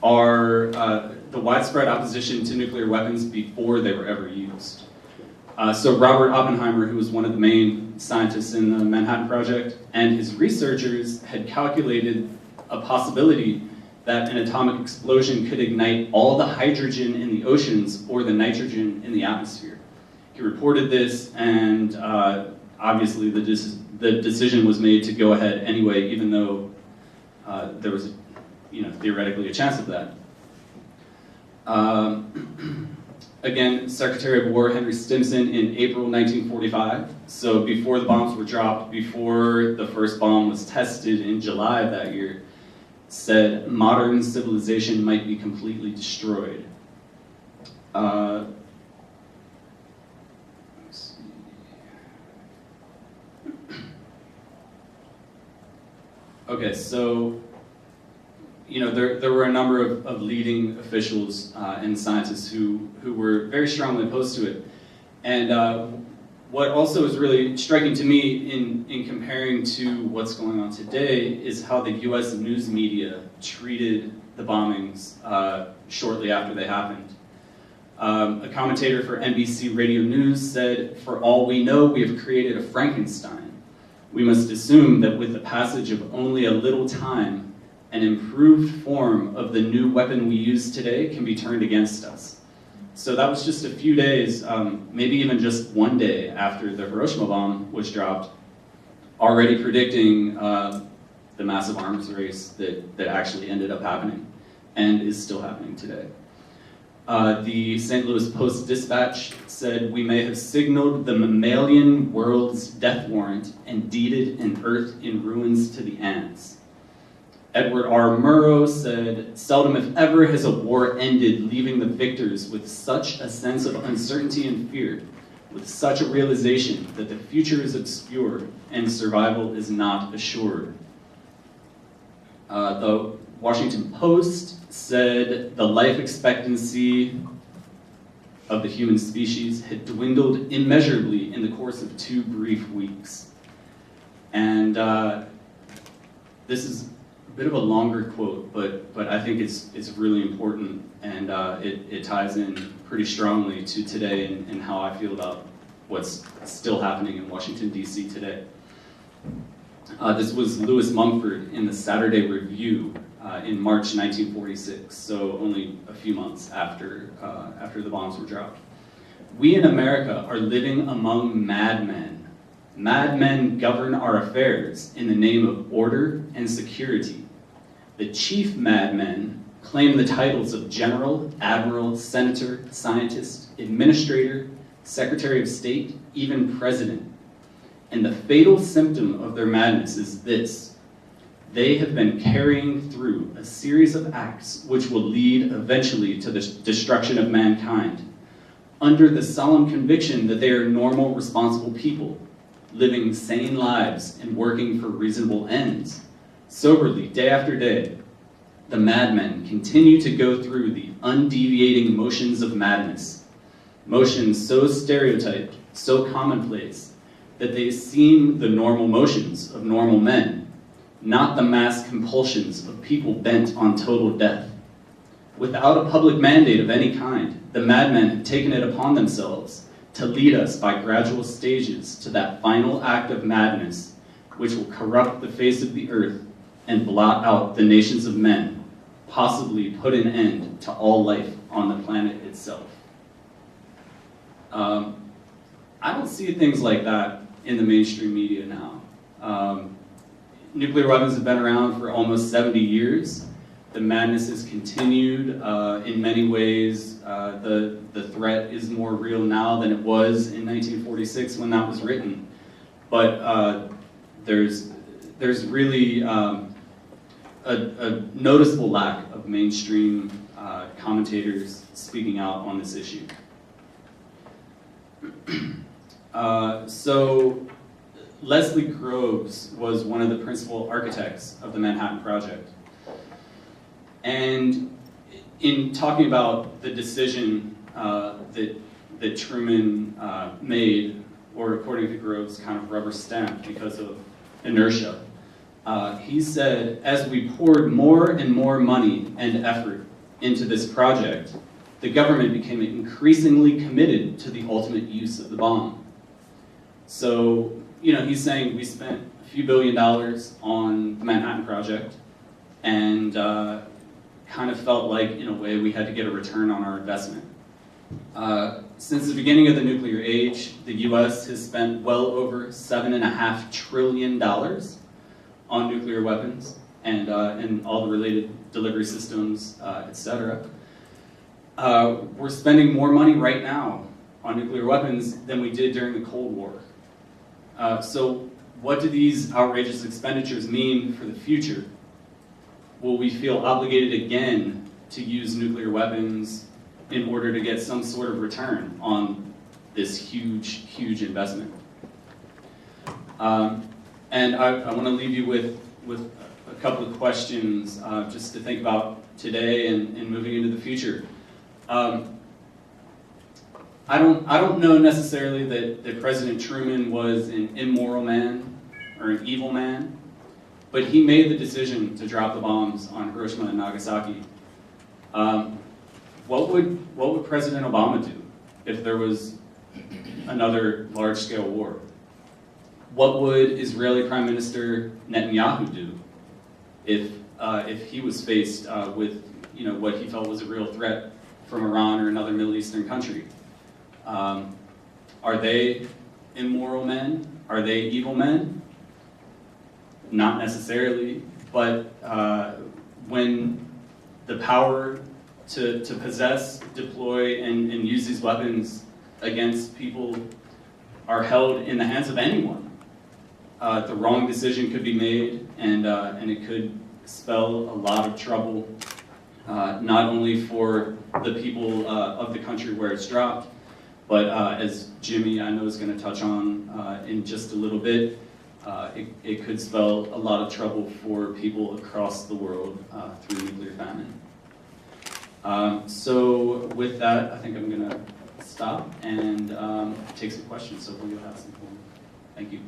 are the widespread opposition to nuclear weapons before they were ever used. So Robert Oppenheimer, who was one of the main scientists in the Manhattan Project, and his researchers had calculated a possibility that an atomic explosion could ignite all the hydrogen in the oceans or the nitrogen in the atmosphere. He reported this, and obviously the decision was made to go ahead anyway, even though there was, theoretically a chance of that. Again, Secretary of War Henry Stimson in April 1945, so before the bombs were dropped, before the first bomb was tested in July of that year, said modern civilization might be completely destroyed. Okay, so there were a number of leading officials and scientists who were very strongly opposed to it. And what also is really striking to me in comparing to what's going on today is how the US news media treated the bombings shortly after they happened. A commentator for NBC Radio News said, "For all we know, we have created a Frankenstein. We must assume that with the passage of only a little time, an improved form of the new weapon we use today can be turned against us." So that was just a few days, maybe even just one day after the Hiroshima bomb was dropped, already predicting the massive arms race that actually ended up happening and is still happening today. The St. Louis Post-Dispatch said, "We may have signaled the mammalian world's death warrant and deeded an earth in ruins to the ants." Edward R. Murrow said, "Seldom if ever has a war ended leaving the victors with such a sense of uncertainty and fear, with such a realization that the future is obscure and survival is not assured." The Washington Post said, "The life expectancy of the human species had dwindled immeasurably in the course of 2 brief weeks." And this is a bit of a longer quote, but I think it's really important, and it ties in pretty strongly to today and how I feel about what's still happening in Washington, D.C. today. This was Louis Mumford in the Saturday Review in March 1946, so only a few months after the bombs were dropped. "We in America are living among madmen. Madmen govern our affairs in the name of order and security. The chief madmen claim the titles of general, admiral, senator, scientist, administrator, secretary of state, even president. And the fatal symptom of their madness is this: they have been carrying through a series of acts which will lead eventually to the destruction of mankind, under the solemn conviction that they are normal, responsible people, living sane lives and working for reasonable ends. Soberly, day after day, the madmen continue to go through the undeviating motions of madness, motions so stereotyped, so commonplace, that they seem the normal motions of normal men, not the mass compulsions of people bent on total death. Without a public mandate of any kind, the madmen have taken it upon themselves to lead us by gradual stages to that final act of madness which will corrupt the face of the earth and blot out the nations of men, possibly put an end to all life on the planet itself." I don't see things like that in the mainstream media now. Nuclear weapons have been around for almost 70 years. The madness has continued in many ways. The threat is more real now than it was in 1946 when that was written. But there's really a noticeable lack of mainstream commentators speaking out on this issue. So Leslie Groves was one of the principal architects of the Manhattan Project. And in talking about the decision that Truman made, or according to Groves, kind of rubber stamped because of inertia, he said, "As we poured more and more money and effort into this project, the government became increasingly committed to the ultimate use of the bomb. So, he's saying we spent a few $1 billion on the Manhattan Project and kind of felt like, in a way, we had to get a return on our investment. Since the beginning of the nuclear age, the US has spent well over $7.5 trillion on nuclear weapons and all the related delivery systems, etc. We're spending more money right now on nuclear weapons than we did during the Cold War. So what do these outrageous expenditures mean for the future? Will we feel obligated again to use nuclear weapons in order to get some sort of return on this huge, huge investment? And I want to leave you with a couple of questions just to think about today and moving into the future. I don't know necessarily that President Truman was an immoral man or an evil man, but he made the decision to drop the bombs on Hiroshima and Nagasaki. What would President Obama do if there was another large-scale war? What would Israeli Prime Minister Netanyahu do if he was faced with what he felt was a real threat from Iran or another Middle Eastern country? Are they immoral men? Are they evil men? Not necessarily, but when the power to possess, deploy, and use these weapons against people are held in the hands of anyone, the wrong decision could be made, and it could spell a lot of trouble, not only for the people of the country where it's dropped, but as Jimmy, I know, is going to touch on in just a little bit, it could spell a lot of trouble for people across the world through nuclear famine. So with that, I think I'm going to stop and take some questions, so we'll have some. Thank you.